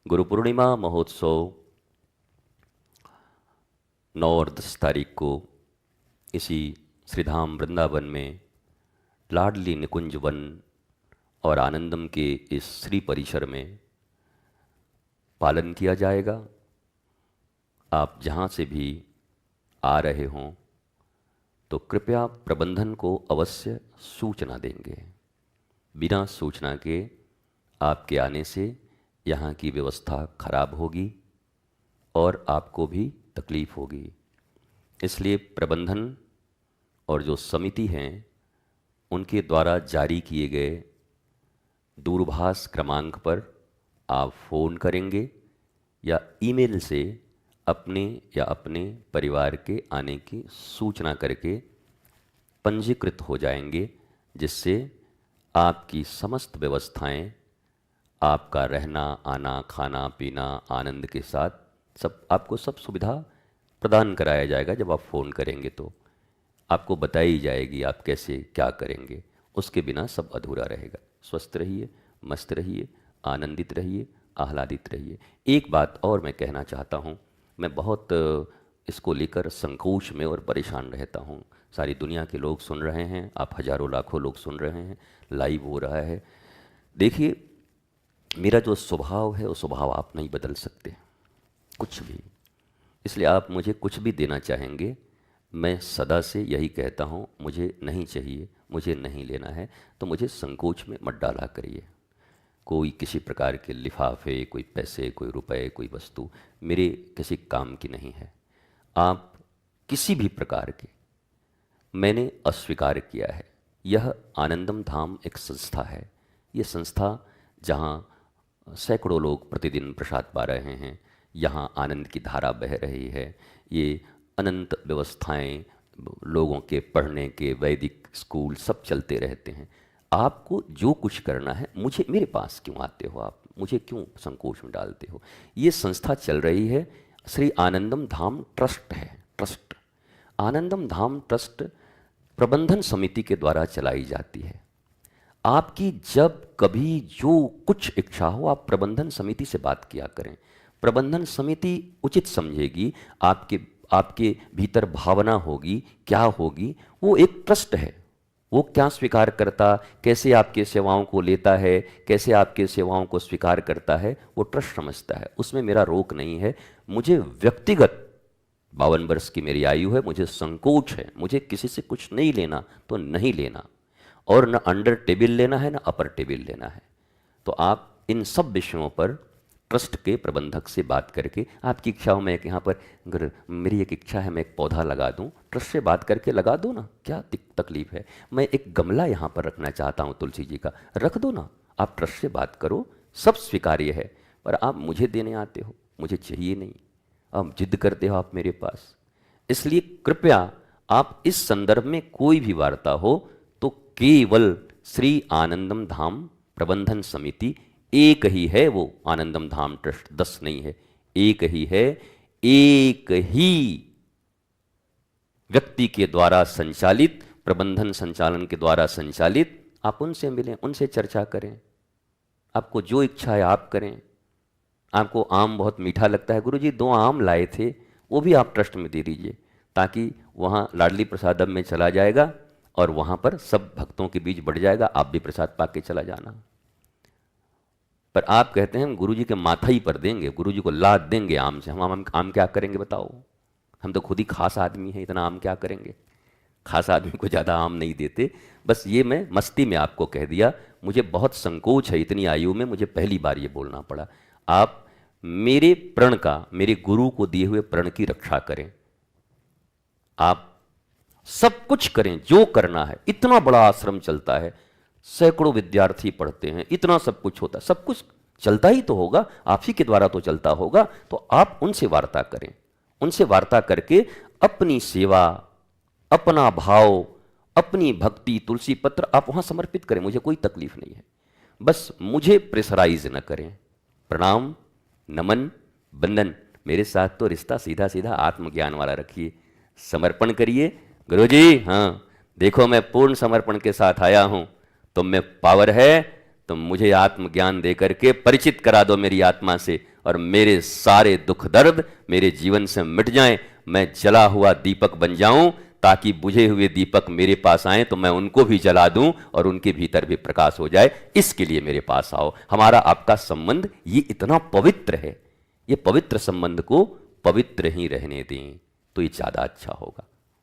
गुरु पूर्णिमा महोत्सव 9 और 10 तारीख को इसी श्रीधाम वृंदावन में लाडली निकुंज वन और आनंदम के इस श्री परिसर में पालन किया जाएगा। आप जहाँ से भी आ रहे हों तो कृपया प्रबंधन को अवश्य सूचना देंगे। बिना सूचना के आपके आने से यहाँ की व्यवस्था खराब होगी और आपको भी तकलीफ होगी। इसलिए प्रबंधन और जो समिति हैं उनके द्वारा जारी किए गए दूरभाष क्रमांक पर आप फ़ोन करेंगे या ईमेल से अपने या अपने परिवार के आने की सूचना करके पंजीकृत हो जाएंगे, जिससे आपकी समस्त व्यवस्थाएं, आपका रहना आना खाना पीना आनंद के साथ आपको सब सुविधा प्रदान कराया जाएगा। जब आप फ़ोन करेंगे तो आपको बताई जाएगी आप कैसे क्या करेंगे, उसके बिना सब अधूरा रहेगा। स्वस्थ रहिए, मस्त रहिए, आनंदित रहिए, आह्लादित रहिए। एक बात और मैं कहना चाहता हूँ, मैं बहुत इसको लेकर संकोच में और परेशान रहता हूँ। सारी दुनिया के लोग सुन रहे हैं, आप हजारों लाखों लोग सुन रहे हैं, लाइव हो रहा है। देखिए, मेरा जो स्वभाव है वो स्वभाव आप नहीं बदल सकते कुछ भी, इसलिए आप मुझे कुछ भी देना चाहेंगे, मैं सदा से यही कहता हूँ, मुझे नहीं चाहिए, मुझे नहीं लेना है, तो मुझे संकोच में मत डाला करिए। कोई किसी प्रकार के लिफाफे, कोई पैसे, कोई रुपए, कोई वस्तु मेरे किसी काम की नहीं है। आप किसी भी प्रकार के, मैंने अस्वीकार किया है। यह आनंदम धाम एक संस्था है। ये संस्था जहाँ सैकड़ों लोग प्रतिदिन प्रसाद पा रहे हैं, यहाँ आनंद की धारा बह रही है, ये अनंत व्यवस्थाएं, लोगों के पढ़ने के वैदिक स्कूल सब चलते रहते हैं। आपको जो कुछ करना है, मुझे मेरे पास क्यों आते हो आप, मुझे क्यों संकोच में डालते हो। ये संस्था चल रही है, श्री आनंदम धाम ट्रस्ट है। ट्रस्ट, आनंदम धाम ट्रस्ट प्रबंधन समिति के द्वारा चलाई जाती है। आपकी जब कभी जो कुछ इच्छा हो, आप प्रबंधन समिति से बात किया करें। प्रबंधन समिति उचित समझेगी, आपके भीतर भावना होगी, क्या होगी। वो एक ट्रस्ट है, वो क्या स्वीकार करता, कैसे आपके सेवाओं को लेता है, कैसे आपके सेवाओं को स्वीकार करता है, वो ट्रस्ट समझता है। उसमें मेरा रोक नहीं है। मुझे व्यक्तिगत 52 वर्ष की मेरी आयु है, मुझे संकोच है, मुझे किसी से कुछ नहीं लेना तो नहीं लेना, और न अंडर टेबल लेना है, न अपर टेबल लेना है। तो आप इन सब विषयों पर ट्रस्ट के प्रबंधक से बात करके, आपकी इच्छा हो, मैं यहाँ पर अगर मेरी एक इच्छा है मैं एक पौधा लगा दूँ, ट्रस्ट से बात करके लगा दो ना, क्या तकलीफ है। मैं एक गमला यहाँ पर रखना चाहता हूँ तुलसी जी का, रख दो ना। आप ट्रस्ट से बात करो, सब स्वीकार्य है। पर आप मुझे देने आते हो, मुझे चाहिए नहीं, आप जिद करते हो आप मेरे पास। इसलिए कृपया आप इस संदर्भ में कोई भी वार्ता हो तो केवल श्री आनंदम धाम प्रबंधन समिति, एक ही है वो, आनंदम धाम ट्रस्ट 10 नहीं है, एक ही है, एक ही व्यक्ति के द्वारा संचालित, प्रबंधन संचालन के द्वारा संचालित। आप उनसे मिलें, उनसे चर्चा करें, आपको जो इच्छा है आप करें। आपको आम बहुत मीठा लगता है, गुरुजी 2 आम लाए थे, वो भी आप ट्रस्ट में दे दीजिए, ताकि वहाँ लाडली प्रसादम में चला जाएगा और वहाँ पर सब भक्तों के बीच बढ़ जाएगा, आप भी प्रसाद पाके चला जाना। पर आप कहते हैं हम गुरुजी के माथा ही पर देंगे, गुरुजी को लाद देंगे आम से। हम आम क्या करेंगे बताओ, हम तो खुद ही खास आदमी हैं, इतना आम क्या करेंगे। खास आदमी को ज़्यादा आम नहीं देते। बस ये मैं मस्ती में आपको कह दिया, मुझे बहुत संकोच है, इतनी आयु में मुझे पहली बार ये बोलना पड़ा। आप मेरे प्रण का, मेरे गुरु को दिए हुए प्रण की रक्षा करें, आप सब कुछ करें जो करना है। इतना बड़ा आश्रम चलता है, सैकड़ों विद्यार्थी पढ़ते हैं, इतना सब कुछ होता है, सब कुछ चलता ही तो होगा, आप ही के द्वारा तो चलता होगा। तो आप उनसे वार्ता करें, उनसे वार्ता करके अपनी सेवा, अपना भाव, अपनी भक्ति, तुलसी पत्र आप वहां समर्पित करें, मुझे कोई तकलीफ नहीं है। बस मुझे प्रेशराइज न करें। प्रणाम, नमन, बंदन। मेरे साथ तो रिश्ता सीधा सीधा आत्मज्ञान वाला रखिए, समर्पण करिए। गुरुजी हाँ देखो मैं पूर्ण समर्पण के साथ आया हूं, तुम में पावर है, तुम मुझे आत्मज्ञान दे करके परिचित करा दो मेरी आत्मा से, और मेरे सारे दुख दर्द मेरे जीवन से मिट जाएं, मैं जला हुआ दीपक बन जाऊं, ताकि बुझे हुए दीपक मेरे पास आए तो मैं उनको भी जला दूं और उनके भीतर भी प्रकाश हो जाए। इसके लिए मेरे पास आओ। हमारा आपका संबंध ये इतना पवित्र है, ये पवित्र संबंध को पवित्र ही रहने दें तो ये ज़्यादा अच्छा होगा।